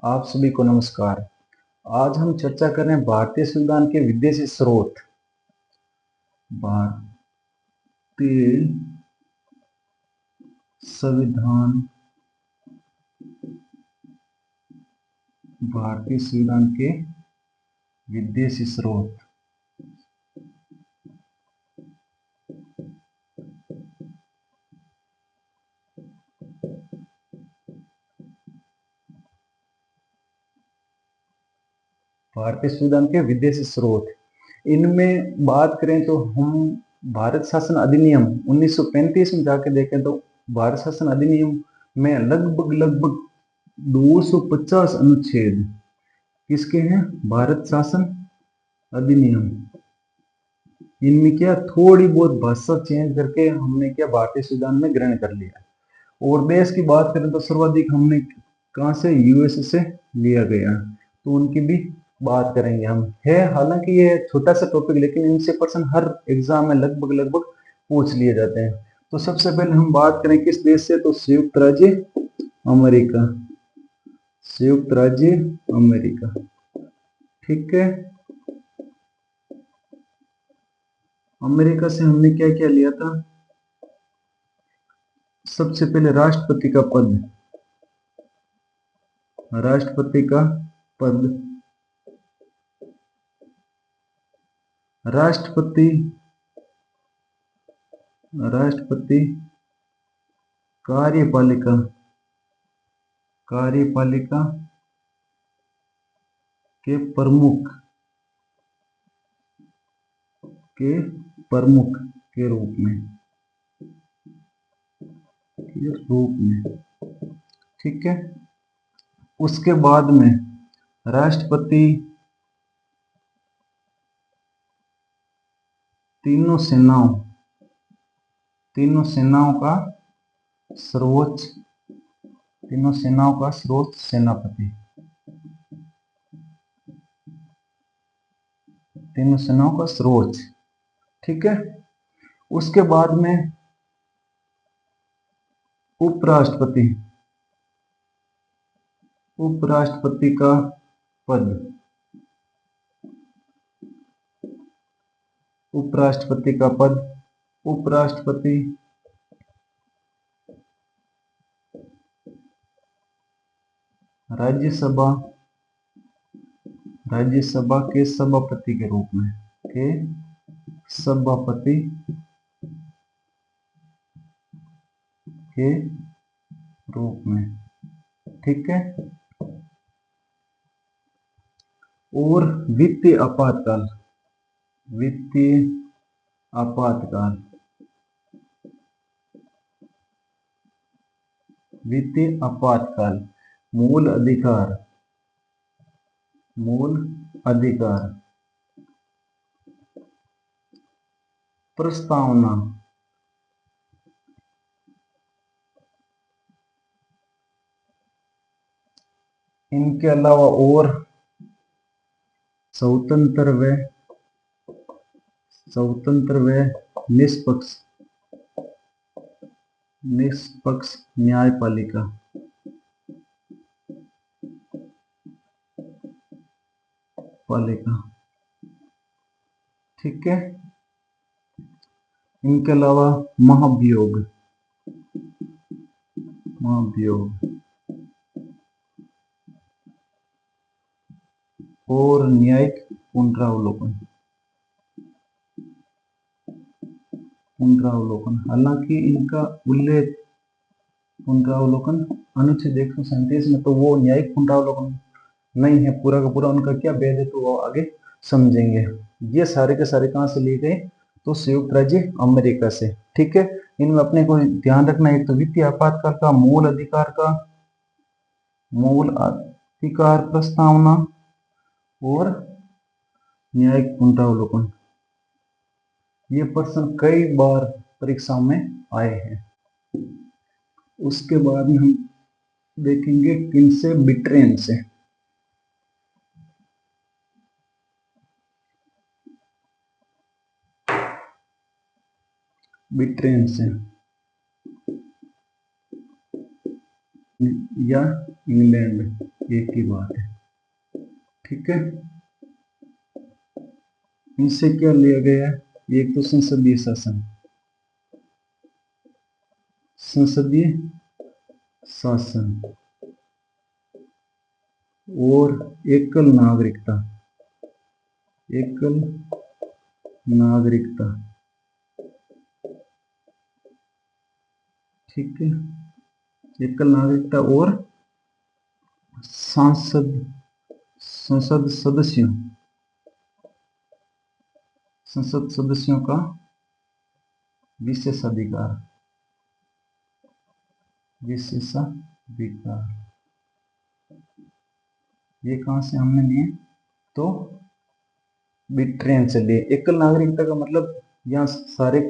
आप सभी को नमस्कार। आज हम चर्चा कर रहे हैं भारतीय संविधान के विदेशी स्रोत। भारतीय संविधान भारतीय संविधान के विदेशी स्रोत। भारतीय संविधान के विदेशी स्रोत, इनमें बात करें तो हम भारत शासन अधिनियम 1935 में जाके देखें तो भारत शासन अधिनियम में लगभग 250 अनुच्छेद किसके हैं? भारत शासन अधिनियम। इनमें क्या थोड़ी बहुत भाषा चेंज करके हमने क्या भारतीय संविधान में ग्रहण कर लिया। और देश की बात करें तो सर्वाधिक हमने कहाँ से? यूएस से लिया गया, तो उनकी भी बात करेंगे हम। है हालांकि ये छोटा सा टॉपिक, लेकिन इनसे प्रश्न हर एग्जाम में लगभग पूछ लिए जाते हैं। तो सबसे पहले हम बात करें किस देश से, तो संयुक्त राज्य अमेरिका। संयुक्त राज्य अमेरिका, ठीक है। अमेरिका से हमने क्या क्या लिया था? सबसे पहले राष्ट्रपति का पद। राष्ट्रपति का पद, राष्ट्रपति राष्ट्रपति कार्यपालिका, कार्यपालिका के प्रमुख के प्रमुख के रूप में, ठीक है। उसके बाद में राष्ट्रपति तीनों सेनाओं का सर्वोच्च सेनापति। तीनों सेनाओं का सर्वोच्च, ठीक है। उसके बाद में उपराष्ट्रपति का पद। उपराष्ट्रपति का पद, उपराष्ट्रपति राज्यसभा के सभापति के रूप में, सभापति के रूप में, ठीक है। और वित्तीय आपातकाल, मूल अधिकार प्रस्तावना, इनके अलावा और स्वतंत्र व निष्पक्ष न्यायपालिका, ठीक है। इनके अलावा महाभियोग और न्यायिक पुनरावलोकन। हालांकि इनका उल्लेख पुनरावलोकन अनुच्छेद 137 में, तो वो न्यायिक पुनरावलोकन नहीं है पूरा का पूरा। उनका क्या भेद है तो वो आगे समझेंगे। ये सारे के सारे कहां से लिए गए? तो संयुक्त राज्य अमेरिका से, ठीक है। इनमें अपने को ध्यान रखना है, एक तो वित्तीय आपातकाल का, मूल अधिकार प्रस्तावना और न्यायिक पुनरावलोकन। ये प्रश्न कई बार परीक्षाओं में आए हैं। उसके बाद में हम देखेंगे किनसे? ब्रिटेन से। या इंग्लैंड, एक ही बात है। ठीक है, इनसे क्या लिया गया है? एक तो संसदीय शासन, संसदीय शासन और एकल नागरिकता, एकल नागरिकता। ठीक है, एकल नागरिकता और सांसद संसद सदस्यों, संसद सदस्यों का विशेषाधिकार, विशेषाधिकार। ये कहां से हमने लिए? तो ब्रिटेन से लिए। एकल नागरिकता का मतलब यहाँ सारे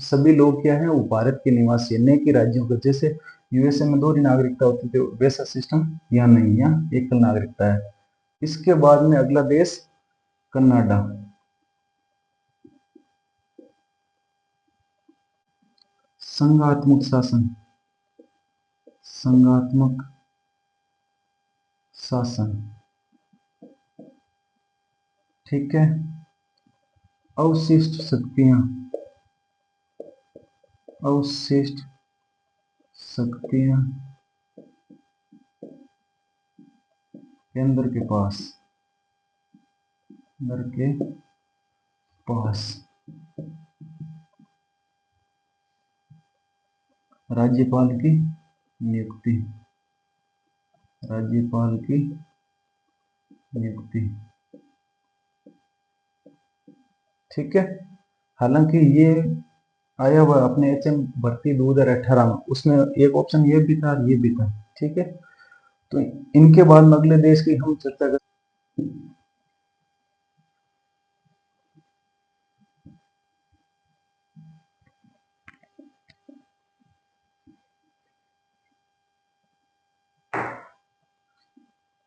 सभी लोग क्या है, वो भारत के निवासी है, न कि राज्यों के। जैसे यूएसए में दोहरी नागरिकता होती थी, वैसा सिस्टम यहाँ नहीं, यहाँ एकल नागरिकता है। इसके बाद में अगला देश कनाडा। संघात्मक शासन, संघात्मक शासन। ठीक है, अवशिष्ट शक्तियां, अवशिष्ट शक्तियां केंद्र के पास, केंद्र के पास। राज्यपाल की नियुक्ति, राज्यपाल की नियुक्ति। ठीक है, हालांकि ये आया हुआ अपने एचएम भर्ती 2018 में, उसमें एक ऑप्शन ये भी था और ये भी था। ठीक है, तो इनके बाद में अगले देश की हम चर्चा कर।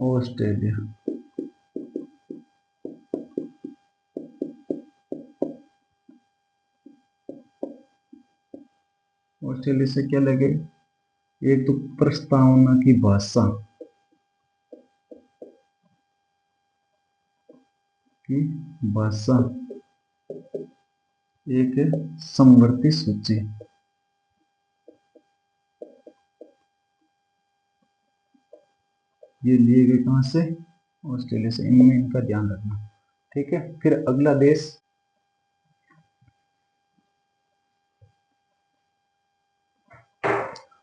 ऑस्ट्रेलिया, ऑस्ट्रेलिया से क्या लगे? एक तो प्रस्तावना की भाषा की भाषा, एक समवर्ती सूची। ये लिए गए कहां से? ऑस्ट्रेलिया से। इनमें इनका ध्यान रखना। ठीक है, फिर अगला देश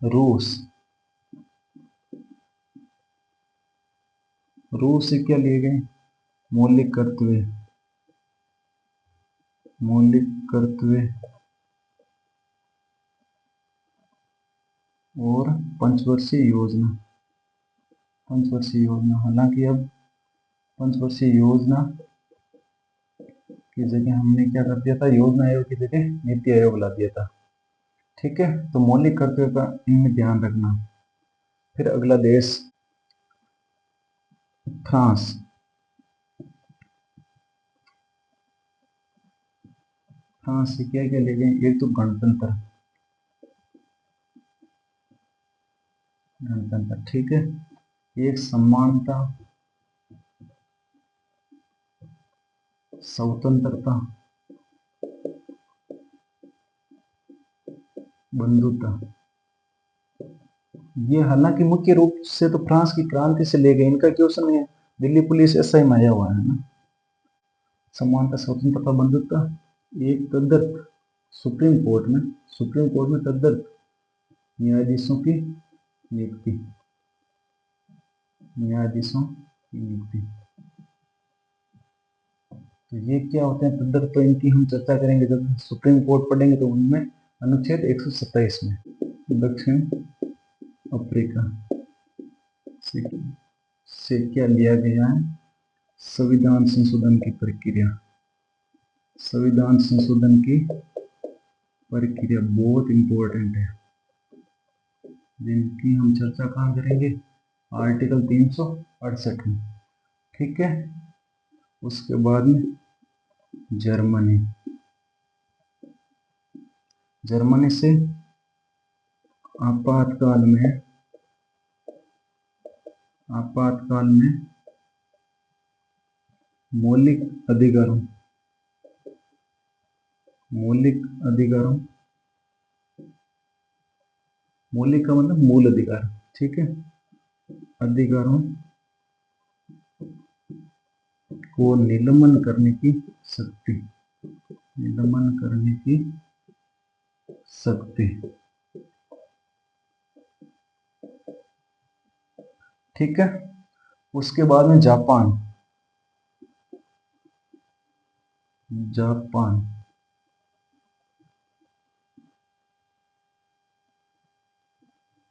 रूस। रूस से क्या लिए गए? मौलिक कर्तव्य, मौलिक कर्तव्य और पंचवर्षीय योजना, पंचवर्षीय योजना। हालांकि अब पंचवर्षीय योजना की जगह हमने क्या कर दिया था? योजना आयोग की जगह नीति आयोग ला दिया था। ठीक है, तो मौलिक कर्तव्य का इनमें ध्यान रखना। फिर अगला देश फ्रांस। फ्रांस से क्या क्या ले गए? एक तो गणतंत्र, गणतंत्र। ठीक है, एक समानता, स्वतंत्रता, बंधुता। ये हालांकि मुख्य रूप से तो फ्रांस की क्रांति से ले गए। इनका क्वेश्चन है, दिल्ली पुलिस ऐसा ही माया हुआ है ना। समानता, स्वतंत्रता, बंधुता। एक तदर्थ सुप्रीम कोर्ट में, सुप्रीम कोर्ट में तदर्थ न्यायाधीशों की नियुक्ति, न्यायाधीशों की नियुक्ति। तो ये क्या होते हैं तदर्थ? तो इनकी हम चर्चा करेंगे जब सुप्रीम कोर्ट पढ़ेंगे, तो उनमें अनुच्छेद 127 में दक्षिण अफ्रीका से क्या लिया गया है? संविधान संशोधन की प्रक्रिया, संविधान संशोधन की प्रक्रिया बहुत इंपॉर्टेंट है, जिनकी हम चर्चा कहाँ करेंगे? आर्टिकल 368 में। ठीक है, उसके बाद में जर्मनी, जर्मनी से आपातकाल में आपातकाल में मौलिक अधिकारों, मौलिक अधिकारों, मौलिक का मतलब मूल अधिकार, ठीक है, अधिकारों को निलंबन करने की शक्ति, निलंबन करने की शक्ति, ठीक है। उसके बाद में जापान, जापान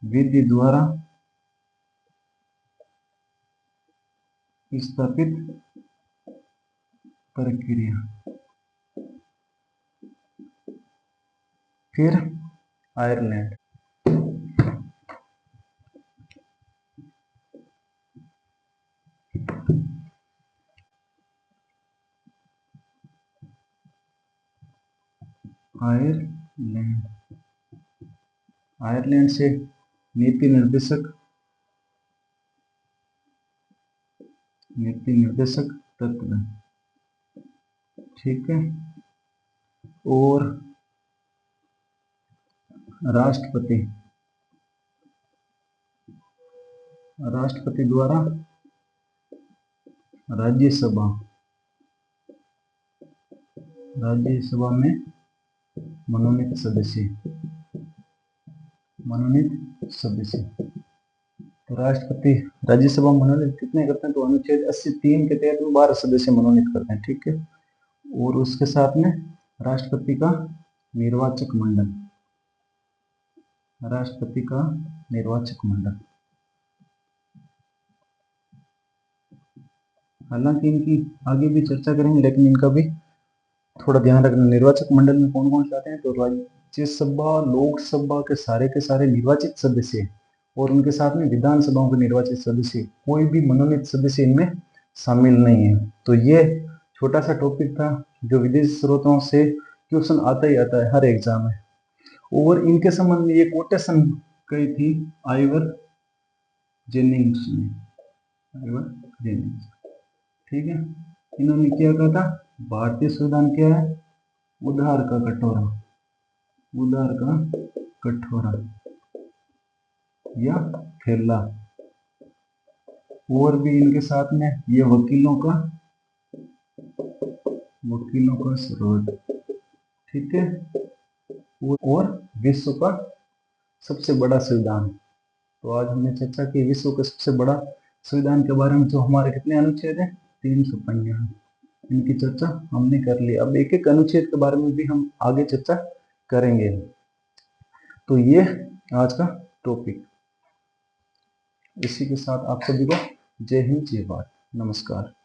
विधि द्वारा स्थापित प्रक्रिया। फिर आयरलैंड, आयरलैंड, आयरलैंड से नीति निर्देशक, नीति निर्देशक तत्व, ठीक है। और राष्ट्रपति, राष्ट्रपति द्वारा राज्यसभा, राज्यसभा में मनोनीत सदस्य, मनोनीत सदस्य। तो राष्ट्रपति राज्यसभा मनोनीत कितने करते हैं, तो अनुच्छेद 83 के तहत 12 सदस्य मनोनीत करते हैं, ठीक है। और उसके साथ में राष्ट्रपति का निर्वाचक मंडल, राष्ट्रपति का निर्वाचक मंडल। हालांकि इनकी आगे भी चर्चा करेंगे, लेकिन इनका भी थोड़ा ध्यान रखना। निर्वाचक मंडल में कौन कौन से आते हैं, तो राज्यसभा लोकसभा के सारे निर्वाचित सदस्य और उनके साथ में विधानसभाओं के निर्वाचित सदस्य, कोई भी मनोनीत सदस्य इनमें शामिल नहीं है। तो ये छोटा सा टॉपिक था जो विदेशी स्रोतों से क्वेश्चन आता ही आता है हर एग्जाम में। और इनके संबंध में ये कोटेशन कही थी आइवर जेनिंग्स ने, आइवर जेनिंग्स, ठीक है। इन्होंने क्या कहा था, भारतीय संविधान क्या है, उधार का कटोरा, उधार का कटोरा या थैला। और भी इनके साथ में ये वकीलों का, वकीलों का स्रोत, ठीक है। और विश्व का सबसे बड़ा संविधान। तो आज हमने चर्चा की विश्व का सबसे बड़ा संविधान के बारे में, जो हमारे कितने अनुच्छेद हैं, 395, इनकी चर्चा हमने कर ली। अब एक एक अनुच्छेद के बारे में भी हम आगे चर्चा करेंगे। तो ये आज का टॉपिक। इसी के साथ आप सभी को जय हिंद, जय भारत, नमस्कार।